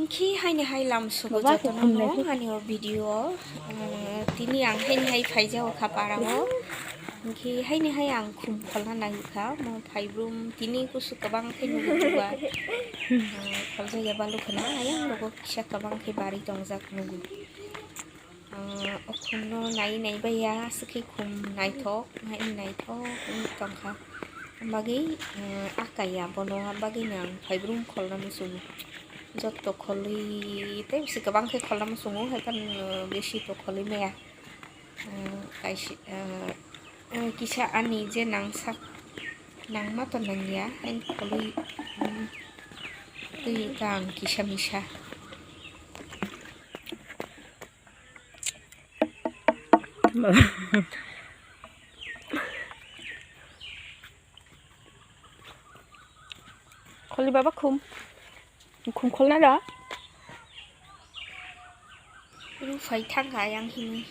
Inki haini hai lam sugo jatono mo hani o video tini ang haini hai phaija o khapara o inki haini hai ang khum kholna nai kha mo phaibrum tini kusu kabang khai nugo duba kholja ya balu khana ayang logo kisa kabang khai bari tongjak nugo khumno nai nai baya sakhi khum naithok haini naithok tongkha bagi akaya bono bagi nang phaibrum kholna musugo joto kholi te bisi kabang khai kholna musugo hakan beshi to kholi meya kaisi kisa ani je nangsak nangma to nangya hain kholi tui kang kisa misa kholi baba khum kholna da ru phai thang ga yang hini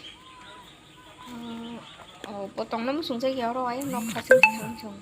potong nam sung jai yaro ay nok khasin thang chong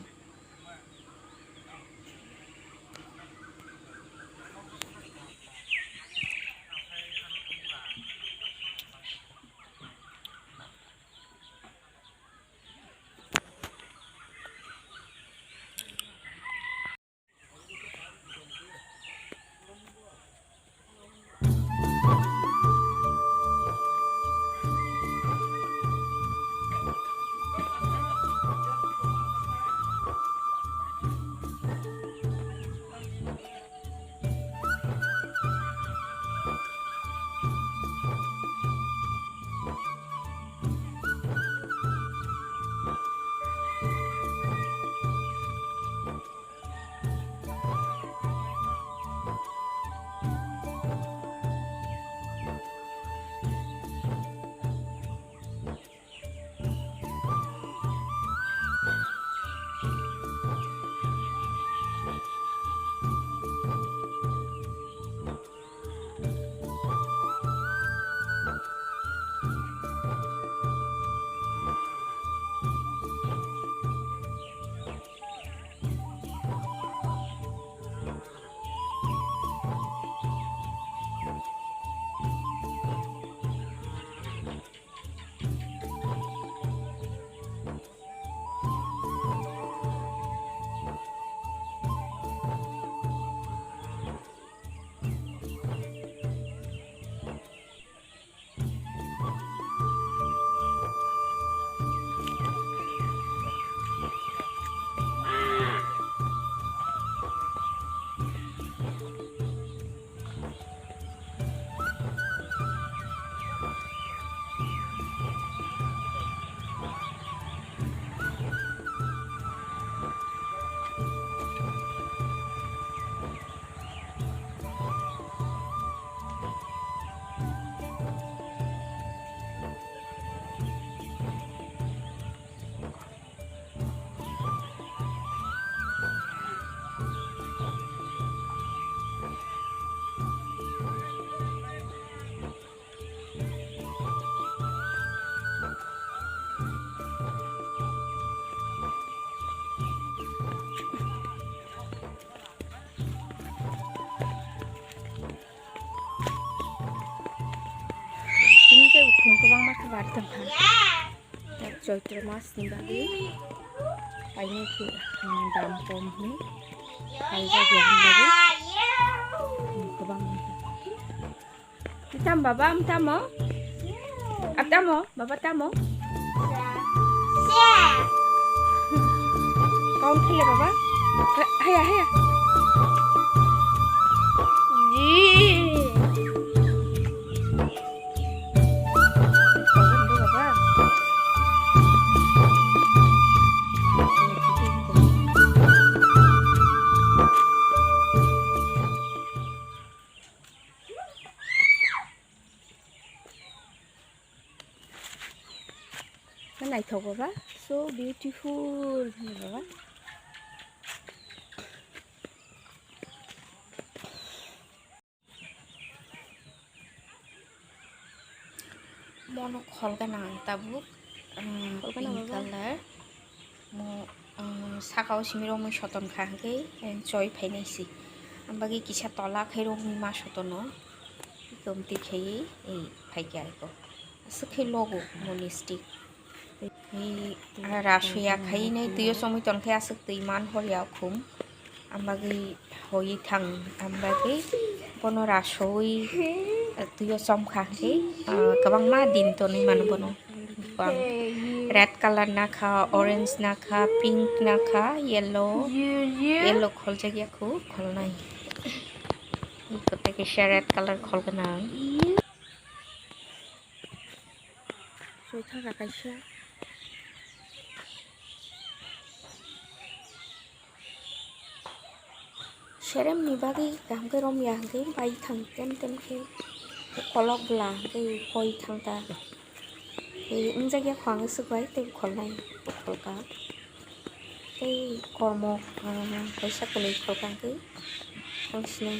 khum mak bar tangha choitra mas ni bagi paine ki dam kom ni phaija gyam bagi kabang tam baba tamo tamo baba tamo kaum khile baba haya haya ji này thầu baba so beautiful baba mono khol kana tabuk pink color mo sakao simiro mo shoton kha ke enjoy phainaisi bagi kisah tolak hero mas otono komti kei pakai ko sekhi logo monistik rasuya khai nei tuyo somi ton khai asuk tui man horia khum ambagi hoi thang ambagi bono rasoi tuyo som khangke kabang ma din to ni man bono bang red color nakha orange nakha pink nakha yellow khol jagya khu khol nai kote ke red color khol kana soitha rakaisha serem ni bagi gam ke rom yang ke bai thang tem ke kolok bla ke koi thang ta ke jagya khwang su bai te khol nai khol ka ke kormo paisa kuli khol kang ke hangsne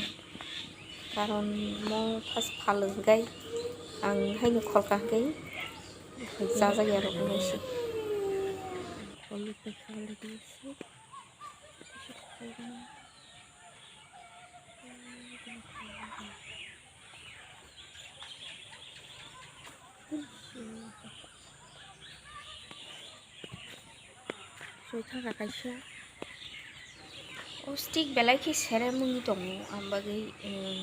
karon mo pas phal gai ang hainu khol kang ke जा जगह रोकने से stick belai ki serem mungi tong ambagi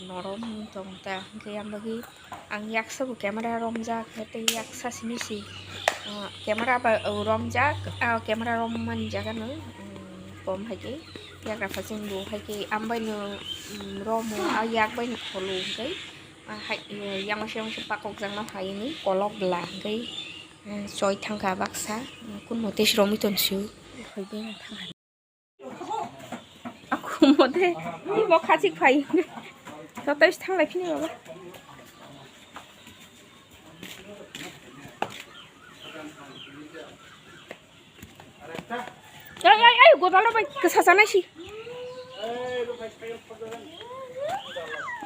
norom mungi tong ta ke ambagi ang yaksa bu camera rom ja khete yaksa sini si camera ba rom ja camera rom man jaga no pom hage yagra phasing bu hage ambai no rom yak bai no kholu kai yang masih pakok jang na hai ni kolok la kai choi thangka baksa kun notice romi ton siu hoibe thang 못해 이뭐 가직 파이 저 다시 탕라 피네 봐봐 야야야 고달라 봐 그 사자나시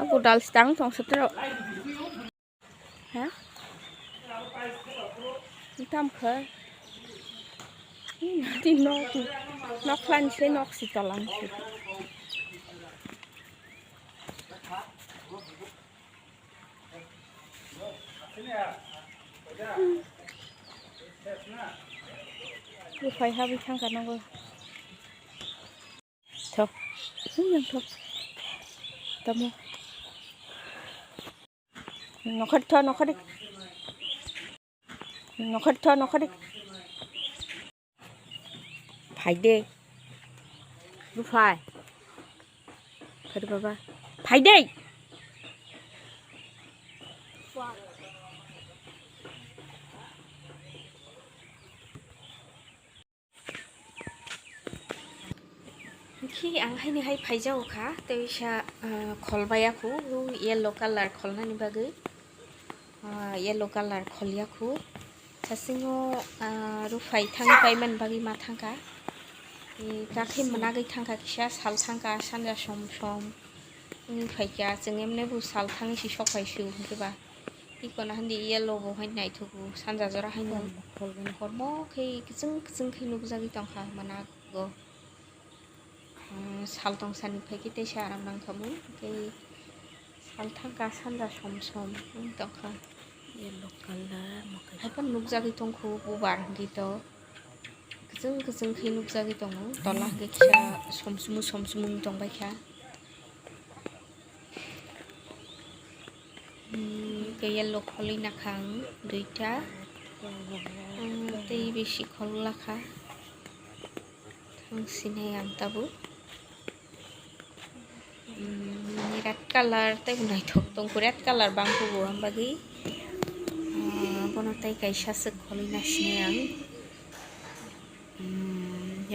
고달 스당 정스트로 하 tamkhơ thì nó khăn sẽ nó xịt cả lắm Lu phải hai thằng cả nó thôi nhưng thôi tao mua nó khất thôi nó khất đi nó khất thôi nó khất đi phải đi lúc phải bà phải đi khi ang hay phải যাও khá tôi sa kholbaya khu yellow color kholna ni bagi yellow color kholia khu sasingo rufai thang payman bagi ma thangka गाखै मोनागै थांखा खिसा साल थांखा सानजा सम फैखा जों एमने बु साल थांनि सि सखायसु होनबा इखना हन्दि येलो बहाय नायथुगु सानजा जरा हायनो हरमो खै जों खै नुबजागि तंखा मोनागो साल तंसानि फैखि तेसा आराम नांखामु खै साल थांखा सानजा सम तंखा येलो कलर मखै हायपन नुबजागि तंखु बुबार गित जों खै नुबजागि दङ तला गेखिया समसुमु दंबायखा येलो खलि नाखां दुइटा तै बेसि खल लाखा थांसिनाय आं ताबु रेड कलर तै नायथक दंखु रेड कलर बांखुबो आंबागि बनो तै कायसासो खलि नासिनाय आं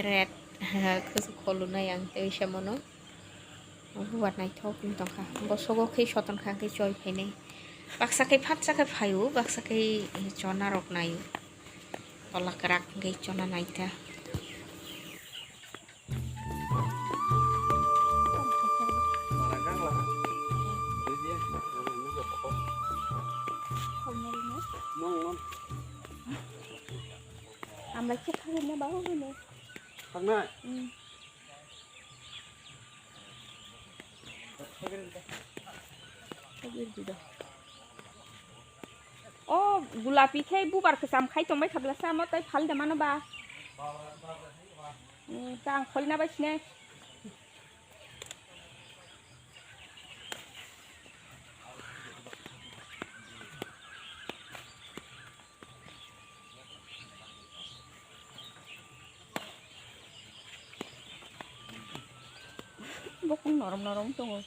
red khus kholu nai ang te samono buat nai thok ning tongkha bosogo khei soton khang ke choi phainai baksa kai phatsa kai phayu baksa kai chona rok nai tola krak ngai chona naita amai ke thang na bawo ne thang na Oh, gulapi kayak bubar kesam kai tombai kabla sama tai phal damano ba. Tang kholi na ba sine. Bokong norom tuh.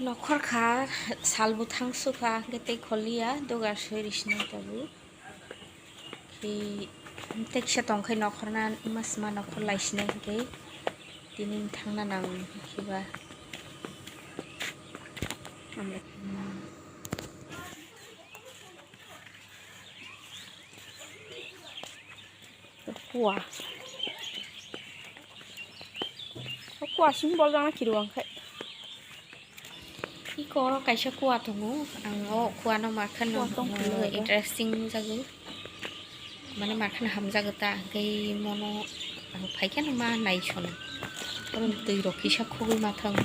Nokor kha salbu thangsuka gete kholia dogar soirisna tabu ki teksa tongkhai nokhorna masma nokhor laisna ke tini thangna nang kiba kuah simbol jangan kiruang kai. Iko kaisa kuah tongo ang kuah no makan no interesting jago mane makan hamjago ta kai mono ang phaikan ma nai sono karon tui ro kisa khogoi mathang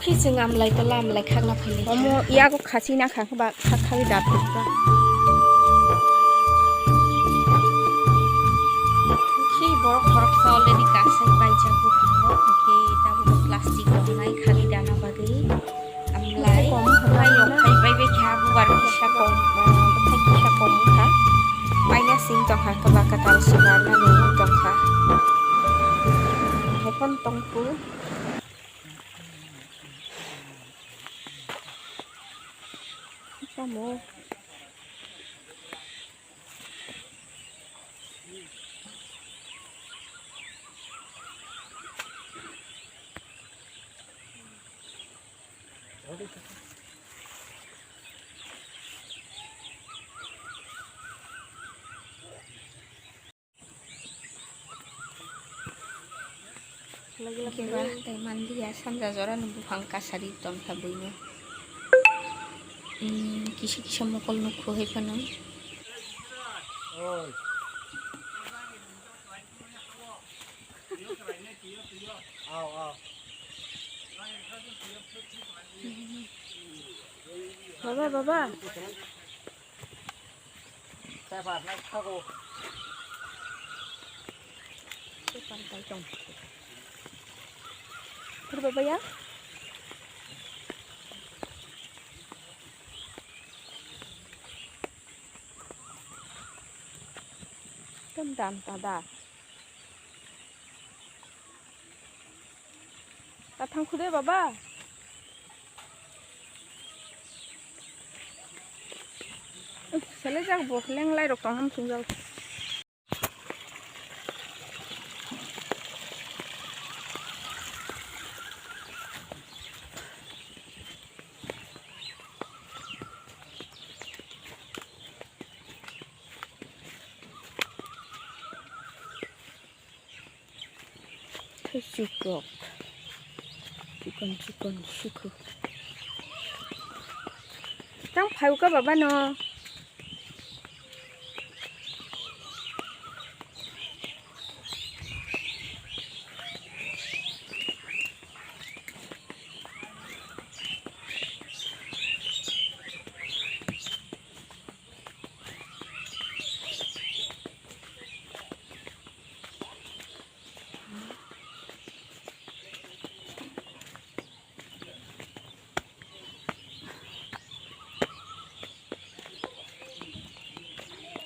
Krising amlai pelam lai khang na phali Omo iya ko khasi na khang ba khakhawi dat ta. Ki borok borok sa already kasai pai jago phango ki tabu plastic nai khali dana bagi amlai hai yok hai bai be kha bu bar kisa kom kha paina sing tong kha ka ba ka tal sugar na ni tong kha hai pon tong pu Kamu lagi-lagi ba tay mandi ya sanja jora numbu phangka sari tom thabuino kisi mokol nukho hai pano Baba. Pantai dong. Baba ya? Dan tada. Datang kude baba. Selesai bokleng lai rok tong sungjal. Cukup. Chicken suku. Tang phai ka baba no.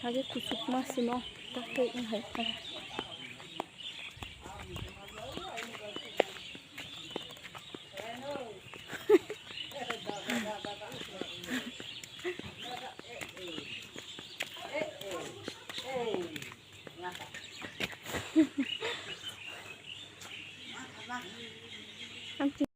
Lagi kusuk masih mau tapi enggak.